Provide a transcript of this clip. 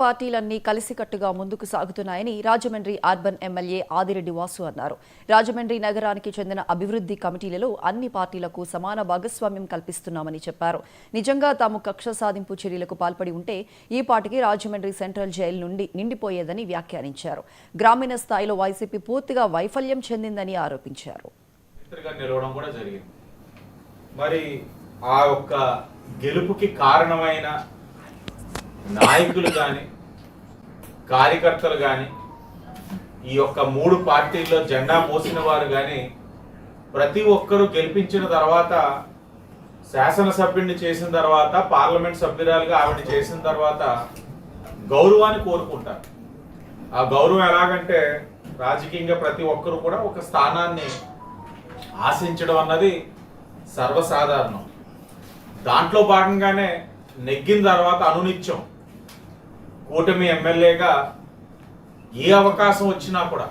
పార్టీలన్నీ కలిసికట్టుగా ముందుకు సాగుతున్నాయని రాజమండ్రి అర్బన్ ఎమ్మెల్యే ఆదిరెడ్డి వాసు అన్నారు. రాజమండ్రి నగరానికి చెందిన అభివృద్ధి కమిటీలలో అన్ని పార్టీలకు సమాన భాగస్వామ్యం కల్పిస్తున్నామని చెప్పారు. నిజంగా తాము కక్ష సాధింపు చర్యలకు పాల్పడి ఉంటే ఈ పార్టీకి రాజమండ్రి సెంట్రల్ జైలు నుండి నిండిపోయేదని వ్యాఖ్యానించారు. గ్రామీణ స్థాయిలో వైసీపీ పూర్తిగా వైఫల్యం చెందిందని ఆరోపించారు. మరి ఆ యొక్క గెలుపుకి కారణమైన నాయకులు కానీ కార్యకర్తలు కానీ ఈ యొక్క మూడు పార్టీల్లో జెండా మోసిన వారు కానీ ప్రతి ఒక్కరూ గెలిపించిన తర్వాత శాసనసభ్యుడిని చేసిన తర్వాత పార్లమెంట్ సభ్యురాలుగా ఆవిడ చేసిన తర్వాత గౌరవాన్ని కోరుకుంటారు. ఆ గౌరవం ఎలాగంటే రాజకీయంగా ప్రతి ఒక్కరు కూడా ఒక స్థానాన్ని ఆశించడం అన్నది సర్వసాధారణం. దాంట్లో భాగంగానే నెగ్గిన తర్వాత అనునిత్యం కూటమి ఎమ్మెల్యేగా ఏ అవకాశం వచ్చినా కూడా